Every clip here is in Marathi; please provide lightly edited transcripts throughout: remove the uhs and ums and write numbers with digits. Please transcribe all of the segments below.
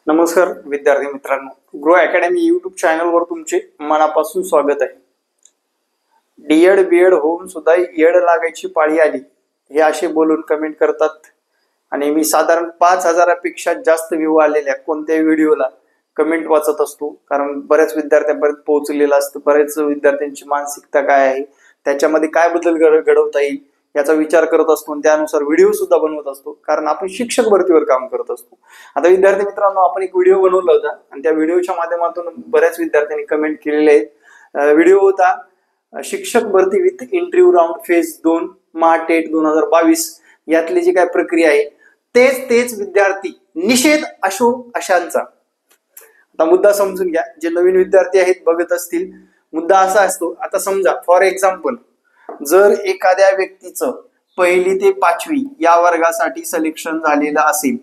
नमस्कार विद्यार्थी मित्रांनो, ग्रो अकॅडमी यूट्यूब चॅनलवर तुमचे मनापासून स्वागत आहे। डीएड बीएड होऊन सुद्धा येड लागायची पाळी आली हे असे बोलून कमेंट करतात आणि मी साधारण 5000 पेक्षा जास्त व्ह्यू आलेल्या कोणत्याही व्हिडिओला कमेंट वाचत असतो, कारण बऱ्याच विद्यार्थ्यांपर्यंत पोहोचलेलं असतं। बऱ्याच विद्यार्थ्यांची मानसिकता काय आहे, त्याच्यामध्ये काय बदल घडवता येईल याचा विचार करत असतो आणि त्यानुसार व्हिडिओ सुद्धा बनवत असतो, कारण आपण शिक्षक भरतीवर काम करत असतो। आता विद्यार्थी मित्रांनो, आपण एक व्हिडिओ बनवला होता आणि त्या व्हिडिओच्या माध्यमातून बऱ्याच विद्यार्थ्यांनी कमेंट केलेले आहेत। व्हिडिओ होता शिक्षक भरती with interview round phase 2 Mahatet 2022 यातली जी काय प्रक्रिया आहे तेच विद्यार्थी निषेध असो अशांचा। आता मुद्दा समजून घ्या, जे नवीन विद्यार्थी आहेत बघत असतील। मुद्दा असा असतो, आता समजा फॉर एक्झाम्पल जर एखाद्या व्यक्तीचं 1ली ते 5वी या वर्गासाठी सिलेक्शन झालेलं असेल,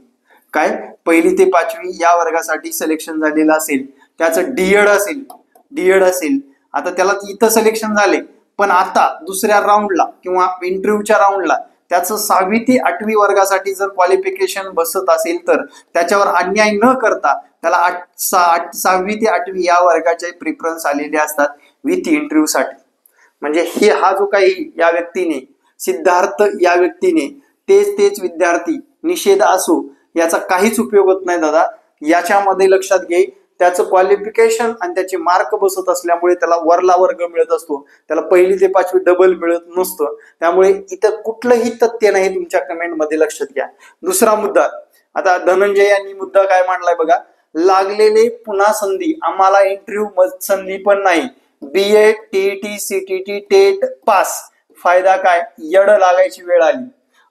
काय 1ली ते 5वी या वर्गासाठी सिलेक्शन झालेलं असेल, त्याचं डीएड असेल, आता त्याला इथं सिलेक्शन झाले, पण आता दुसऱ्या राऊंडला किंवा इंटरव्ह्यूच्या राऊंडला त्याचं 6वी ते 8वी वर्गासाठी जर क्वालिफिकेशन बसत असेल तर त्याच्यावर अन्याय न करता त्याला 6वी ते 8वी या वर्गाचे प्रेफरन्स आलेले असतात विथ इंटरव्ह्यू साठी। म्हणजे हा जो काही या व्यक्तीने सिद्धार्थ या व्यक्तीने तेच विद्यार्थी निषेध असो याचा काहीच उपयोग होत नाही दादा। याच्यामध्ये लक्षात घे, त्याचं क्वालिफिकेशन आणि त्याचे मार्क बसत असल्यामुळे त्याला वरला वर्ग मिळत असतो, त्याला 1ली ते 5वी डबल मिळत नसतं। त्यामुळे इथं कुठलंही तथ्य नाही, तुमच्या कमेंट मध्ये लक्षात घ्या। दुसरा मुद्दा, आता धनंजय यांनी मुद्दा काय मांडलाय बघा, लागलेले पुन्हा संधी, आम्हाला इंटरव्ह्यू संधी पण नाही, BA TET CTT TET pass, फायदा काय, येड लागायची वेळ आली।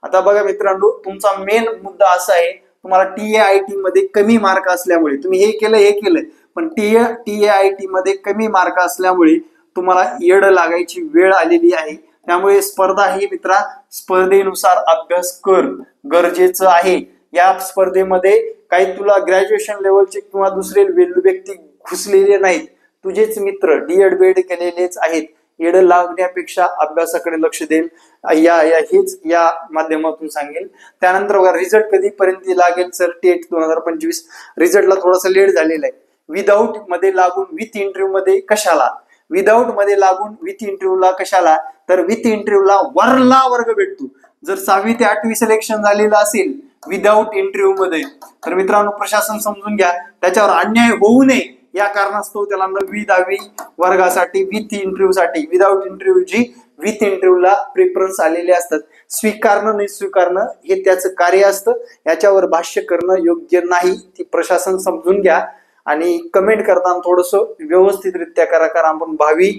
आता बघा मित्रांनो, तुमचा मेन मुद्दा असा आहे, तुम्हाला टीएआयटी मध्ये कमी मार्क असल्यामुळे तुम्ही हे केलंय, पण टीएआयटी मध्ये कमी मार्क असल्यामुळे तुम्हाला येड लागायची वेळ आलेली आहे। त्यामुळे स्पर्धा ही मित्रा, स्पर्धेनुसार अभ्यास कर गरजेचं आहे। या स्पर्धेमध्ये काही तुला ग्रॅज्युएशन लेवलचे किंवा दुसरे व्यक्ती घुसलेले नाहीत, तुझेच मित्र डीएड बीएड केलेलेच आहेत। येड लागण्यापेक्षा अभ्यासाकडे लक्ष देईल हेच या माध्यमातून सांगेल। त्यानंतर बघा, रिझल्ट कधीपर्यंत लागेल सर, टेट 2025 रिझल्टला थोडासा लेट झालेला आहे। विदाऊट मध्ये लागून विथ इंटरव्ह्यू मध्ये कशाला, विदाऊट मध्ये लागून विथ इंटरव्ह्यूला कशाला, तर विथ इंटरव्ह्यूला वरला वर्ग भेटतो। जर 6वी ते 8वी सिलेक्शन झालेलं असेल विदाऊट इंटरव्ह्यू मध्ये, तर मित्रांनो प्रशासन समजून घ्या, त्याच्यावर अन्याय होऊ नये या कारणास्तव त्याला 9वी 10वी वर्गासाठी विथ इंटरव्ह्यू साठी विदाऊट इंटरव्ह्यूची विथ इंटरव्ह्यूला प्रेफरन्स आलेले असतात। स्वीकारणं नाही स्वीकारणं हे त्याचं कार्य असतं, याच्यावर भाष्य करणं योग्य नाही, ती प्रशासन समजून घ्या। आणि कमेंट करताना थोडस व्यवस्थितरित्या करा, कारण आपण भावी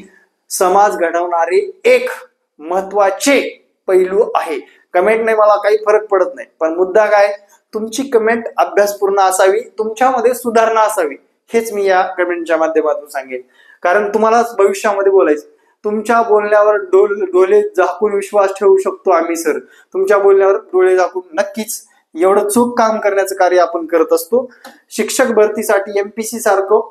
समाज घडवणारे एक महत्वाचे पैलू आहे। कमेंट नाही मला काही फरक पडत नाही, पण मुद्दा काय, तुमची कमेंट अभ्यासपूर्ण असावी, तुमच्यामध्ये सुधारणा असावी, हेच मी या कमेंटच्या माध्यमातून सांगेन। कारण तुम्हाला भविष्यामध्ये बोलायचं, तुमच्या बोलण्यावर डोळे झाकून विश्वास ठेवू शकतो आम्ही सर, तुमच्या बोलण्यावर डोळे झाकून नक्कीच एवढं चूक काम करण्याचं कार्य आपण करत असतो। शिक्षक भरतीसाठी एमपीसी सारखं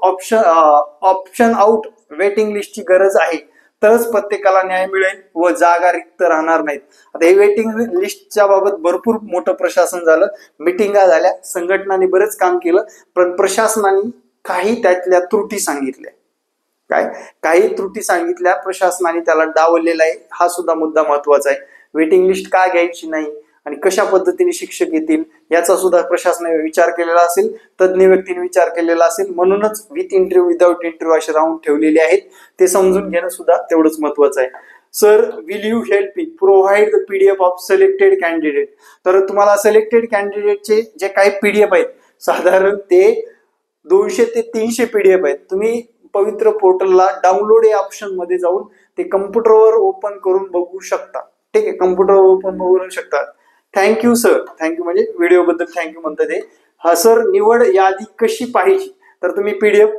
ऑप्शन आउट वेटिंग लिस्टची गरज आहे, तरच प्रत्येकाला न्याय मिळेल व जागा रिक्त राहणार नाहीत। आता हे वेटिंग लिस्टच्या बाबत भरपूर मोठं प्रशासन झालं, मिटिंगा झाल्या, संघटनांनी बरेच काम केलं, पण प्रशासनाने काही त्यातल्या त्रुटी सांगितल्या, काही त्रुटी सांगितल्या प्रशासनाने, त्याला डावललेला आहे। हा सुद्धा मुद्दा महत्वाचा आहे। वेटिंग लिस्ट का घ्यायची नाही आणि कशा पद्धतीने शिक्षक येतील याचा सुद्धा प्रशासनाने विचार केलेला असेल, तज्ञ व्यक्तीने विचार केलेला असेल, म्हणूनच विथ इंटरव्ह्यू विदाऊट इंटरव्ह्यू असे राऊंड ठेवलेले आहेत, ते समजून घेणं सुद्धा तेवढंच महत्वाचं आहे। Sir will you help me provide the PDF of selected candidate, तर तुम्हाला सिलेक्टेड कॅन्डिडेटचे जे काही पीडीएफ आहेत, साधारण ते 200 ते 300 पीडीएफ आहेत, तुम्ही पवित्र पोर्टलला डाउनलोड या ऑप्शन मध्ये जाऊन ते कम्प्युटरवर ओपन करून बघू शकता। ठीक आहे, कम्प्युटरवर ओपन बघू शकता। थँक्यू सर, थँक्यू म्हणजे व्हिडिओ बद्दल थँक्यू म्हणतात ते। हा सर, निवड यादी कशी पाहिजे, तर तुम्ही पीडीएफ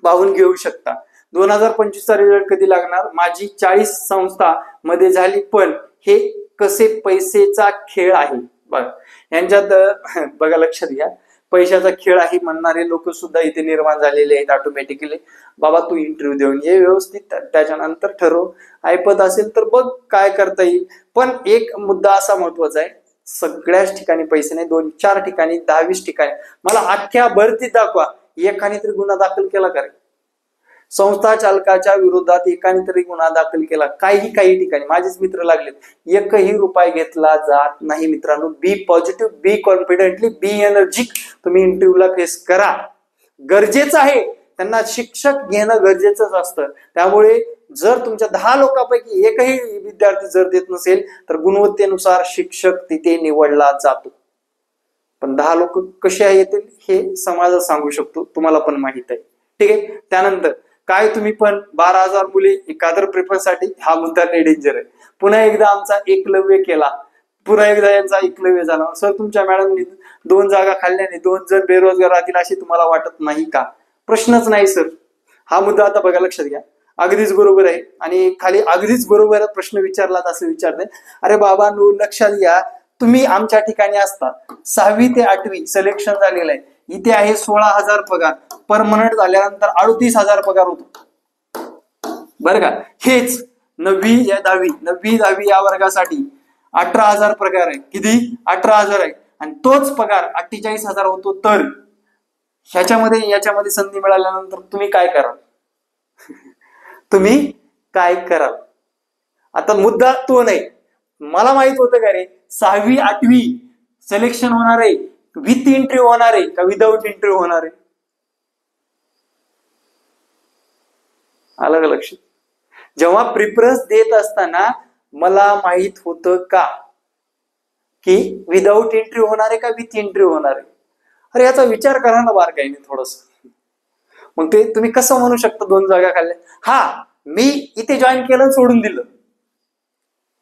पाहून घेऊ शकता। 2025 चा रिझल्ट कधी लागणार, माझी 40 संस्था मध्ये झाली, पण हे कसे पैसेचा खेळ आहे बघा, यांच्यात बघा लक्षात घ्या, पैशाचा खेळ आहे म्हणणारे लोक सुद्धा इथे निर्माण झालेले आहेत ऑटोमॅटिकली। बाबा तू इंटरव्ह्यू देऊन ये व्यवस्थित, त्याच्यानंतर ठरव, ऐपत असेल तर बघ काय करता येईल। पण एक मुद्दा असा महत्वाचा आहे, सगळ्याच ठिकाणी पैसे नाही, 2-4 ठिकाणी, 10-20 ठिकाणी. मला अख्ख्या भरतीत दाखवा एकाने तरी गुन्हा दाखल केला का रे? संस्था चालकाच्या विरोधात एकाने तरी गुन्हा दाखल केला? काही ठिकाणी माझेच मित्र लागलेत, एकही रुपया घेतला जात नाही. मित्रांनो, बी पॉझिटिव्ह, बी कॉन्फिडेंटली, बी एनर्जिक. तुम्ही इंटरव्ह्यूला फेस करा, गरजेचं आहे. त्यांना शिक्षक घेणं गरजेचंच असतं. त्यामुळे जर तुमच्या 10 लोकांपैकी एकही विद्यार्थी जर देत नसेल तर गुणवत्तेनुसार शिक्षक तिथे निवडला जातो. पण 10 लोक कसे येतील हे समाजात सांगू शकतो, तुम्हाला पण माहित आहे. ठीक आहे. त्यानंतर काय तुम्ही पण 12,000 मुले एकादर पेपरसाठी, हा मुद्दा लय डेंजर आहे. पुन्हा एकदा आमचा एकलव्य केला, पुन्हा एकदा यांचा एकलव्य झाला. सर, तुमच्या मॅडमनी 2 जागा खाल्ल्याने 2 जण बेरोजगार राहतील असे तुम्हाला वाटत नाही का? प्रश्नच नाही सर. हा मुद्दा आता बघा, लक्षात घ्या. अगदीच बरोबर आहे. आणि खाली अगदीच बरोबर प्रश्न विचारलात असं विचारते. अरे बाबा नो, लक्षात घ्या, तुम्ही आमच्या ठिकाणी असता, 6वी ते 8वी सिलेक्शन झालेलं आहे. इथे आहे 16,000 पगार, परमनंट झाल्यानंतर 38,000 पगार होतो बरं का. हेच 9वी 10वी या वर्गासाठी 18,000 पगार आहे. किती? 18,000 आहे. आणि तोच पगार 48,000 होतो. तर याच्यामध्ये संधी मिळाल्यानंतर तुम्ही काय कराल? तुम्ही काय कराल? आता मुद्दा तो नाही. मला माहित होतं का रे, 6वी 8वी सिलेक्शन होणार आहे, विथ इंटरव्ह्यू होणार आहे का विदाऊट इंटरव्ह्यू होणार आहे? आलं का लक्षात? जेव्हा प्रिफरन्स देत असताना मला माहित होतं का की विदाऊट इंटरव्ह्यू होणार आहे का विथ इंटरव्ह्यू होणार आहे? अरे याचा विचार करा ना बारकाईने थोडस. मग ते तुम्ही कसं म्हणू शकता 2 जागा खाल्ल्या? हा, मी इथे जॉईन केलं सोडून दिलं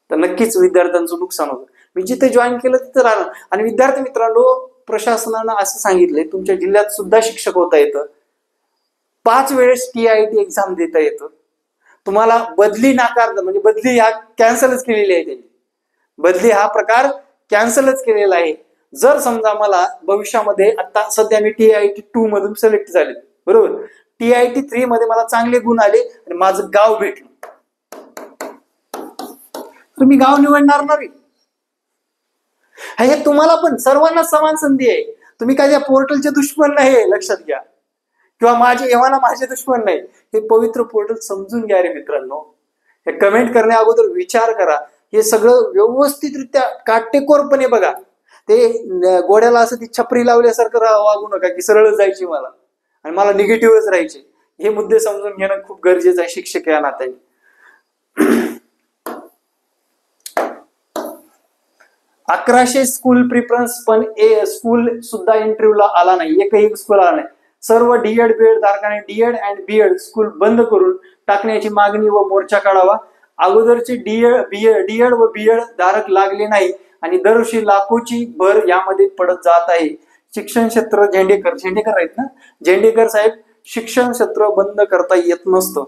तर नक्कीच विद्यार्थ्यांचं नुकसान होतं. मी जिथे जॉईन केलं तिथे राहणार. आणि विद्यार्थी मित्रांनो, प्रशासनानं असं सांगितलंय, तुमच्या जिल्ह्यात सुद्धा शिक्षक होता येतं, 5 वेळेस TIT एक्झाम देता येतं. तुम्हाला बदली म्हणजे बदली हा कॅन्सलच केलेली आहे त्यांनी. बदली हा प्रकार कॅन्सलच केलेला आहे. जर समजा मला भविष्यामध्ये, आता सध्या मी TIT 2 मधून सिलेक्ट झाले, बरोबर, TIT 3 मध्ये मला चांगले गुण आले आणि माझं गाव भेटलं, तर मी गाव निवडणार नाही. हे तुम्हाला पण सर्वांना समान संधी आहे. तुम्ही काय त्या पोर्टलचे दुश्मन नाही, लक्षात घ्या. किंवा माझे दुश्मन नाही. हे पवित्र पोर्टल समजून घ्या रे मित्रांनो. हे कमेंट करण्या अगोदर विचार करा. हे सगळं व्यवस्थितरित्या काटेकोरपणे बघा. ते गोड्याला असं ती छपरी लावल्यासारखं वागू नका की सरळ जायची मला आणि मला निगेटिव्हच राहायचे. हे मुद्दे समजून घेणं खूप गरजेचं आहे शिक्षक या नात्याने. 1100 स्कूल प्रिफरन्स, पण स्कूल सुद्धा इंटरव्ह्यूला आला नाही, एकही स्कूल आला नाही. सर्व डीएड बीएड धारकाने डीएड अँड बीएड स्कूल बंद करून टाकण्याची मागणी व मोर्चा काढावा. अगोदरचे डीएड व बीएड धारक लागले नाही आणि दरवर्षी लाखोची भर यामध्ये पडत जात आहे. शिक्षण क्षेत्र झेंडेकर आहेत ना, झेंडेकर साहेब, शिक्षण क्षेत्र बंद करता येत नसतं.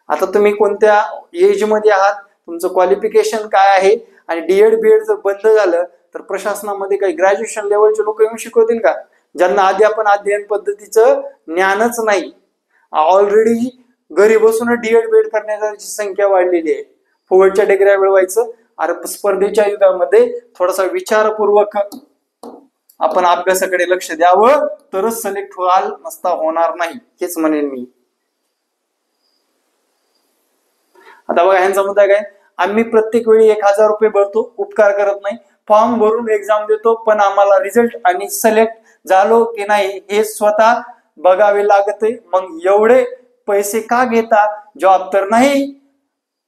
आता तुम्ही कोणत्या एज मध्ये आहात, तुमचं क्वालिफिकेशन काय आहे, आणि डीएड बीएड जर बंद झालं तर प्रशासनामध्ये काही ग्रॅज्युएशन लेवलचे लोक येऊन शिकवतील का, ज्यांना अध्ययन पद्धतीचं ज्ञानच नाही? ऑलरेडी घरी बसून डीएड बीएड करण्याची संख्या वाढलेली आहे. फुकटच्या डिग्र्या मिळवायचं. अरे स्पर्धेच्या युगामध्ये थोडासा विचारपूर्वक आपण अभ्यासाकडे लक्ष द्यावं, तरच सिलेक्ट व्हाल, नसता होणार नाही, हेच म्हणेन मी. आता बघा ह्यांचा मुद्दा काय, आम्ही प्रत्येक वेळी 1,000 रुपये भरतो, उपकार करत नाही, फॉर्म भरून एक्झाम देतो, पण आम्हाला रिझल्ट आणि सिलेक्ट झालो की नाही हे स्वतः बघावे लागते. मग एवढे पैसे का घेता? जॉब तर नाही,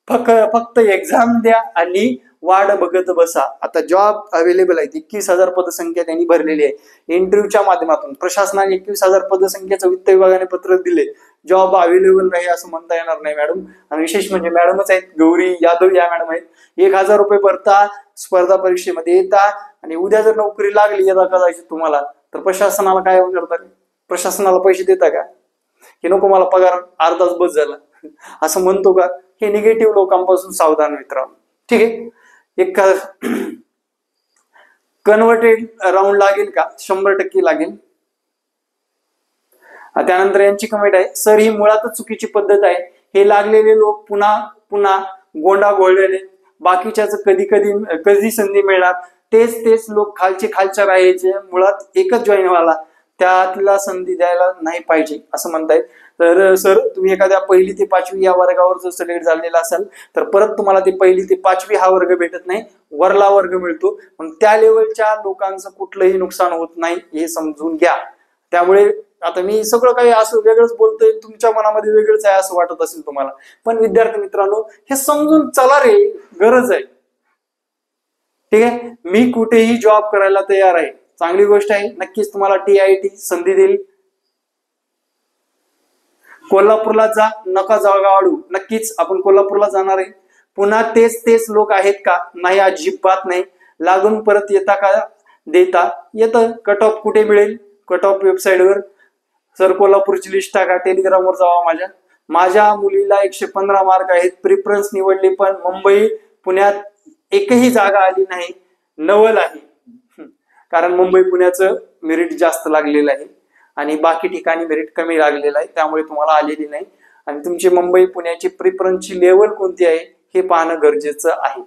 फक्त एक्झाम द्या आणि वाढ बघत बसा. आता जॉब अवेलेबल आहे, 21,000 पदसंख्या त्यांनी भरलेली आहे. इंटरव्ह्यूच्या माध्यमातून प्रशासनाने 21,000 पदसंख्येचं वित्त विभागाने पत्र दिले. जॉब अवेलेबल नाही असं म्हणता येणार नाही मॅडम. आणि विशेष म्हणजे मॅडमच आहेत, गौरी यादव या मॅडम आहेत. 1,000 रुपये भरता, स्पर्धा परीक्षेमध्ये येता, आणि उद्या जर नोकरी लागली यदा कदाचित तुम्हाला, तर प्रशासनाला काय करता? प्रशासनाला पैसे देता का? हे नको मला पगार अर्धाच बस झाला असं म्हणतो का? हे निगेटिव्ह लोकांपासून सावधान मित्रांनो. ठीक आहे. एक कन्व्हर्टेड राऊंड लागेल का? 100% लागेल. त्यानंतर यांची कमेंट आहे, सर ही मुळातच चुकीची पद्धत आहे. हे लागलेले लोक पुन्हा गोंडा घोळलेले, बाकीच्याच कधी संधी मिळणार, तेच तेच लोक खालच्या राहायचे, मुळात एकच जॉईन व्हायला, त्यातला संधी द्यायला नाही पाहिजे असं म्हणतायत. तर सर, तुम्ही एखाद्या 1ली ते 5वी या वर्गावर जर सिलेक्ट झालेला असाल तर परत तुम्हाला ते 1ली ते 5वी हा वर्ग भेटत नाही, वरला वर्ग मिळतो. पण त्या लेवलच्या लोकांचं कुठलंही नुकसान होत नाही हे समजून घ्या. त्यामुळे आता मी सगळं काही असं वेगळंच बोलतोय, तुमच्या मनामध्ये वेगळंच आहे असं वाटत असेल तुम्हाला, पण विद्यार्थी मित्रांनो हे समजून चला रे, गरज आहे. ठीक आहे, मी कुठेही जॉब करायला तयार आहे, चांगली गोष्ट आहे. नक्कीच तुम्हाला TIT संधी देईल. कोल्हापूरला जा, नका जागा वाढू. नक्कीच आपण कोल्हापूरला जाणार आहे. पुन्हा तेच तेच लोक आहेत का? नाही, अजिबात नाही. लागून परत येता का? देता येतं. कट ऑफ कुठे मिळेल? कट ऑफ वेबसाईटवर. सर कोल्हापूरची लिस्ट टाका, टेलिग्रामवर जावा. माझ्या मुलीला 115 मार्क आहेत, प्रिफरन्स निवडली, पण मुंबई पुण्यात एकही जागा आली नाही. नवल आहे, कारण मुंबई पुण्याचं मेरिट जास्त लागलेलं आहे आणि बाकी ठिकाणी मेरिट कमी लागलेलं आहे, त्यामुळे तुम्हाला आलेली नाही. आणि तुमची मुंबई पुण्याची प्रिफरन्सची लेवल कोणती आहे हे पाहणं गरजेचं आहे.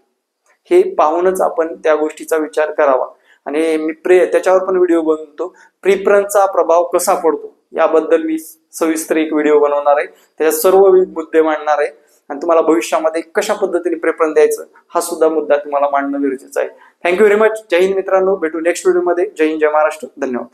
हे पाहूनच आपण त्या गोष्टीचा विचार करावा. आणि मी त्याच्यावर पण व्हिडिओ बनवतो, प्रिफरन्सचा प्रभाव कसा पडतो याबद्दल मी सविस्तर एक व्हिडिओ बनवणार आहे. त्याच्यात सर्व मुद्दे मांडणार आहे आणि तुम्हाला भविष्यामध्ये कशा पद्धतीने प्रेफरन्स द्यायचं हा सुद्धा मुद्दा तुम्हाला मांडणं गरजेचं आहे. Thank you very much. जय हिंद मित्रांनो, भेटू नेक्स्ट व्हिडिओमध्ये. जय हिंद, जय महाराष्ट्र. धन्यवाद.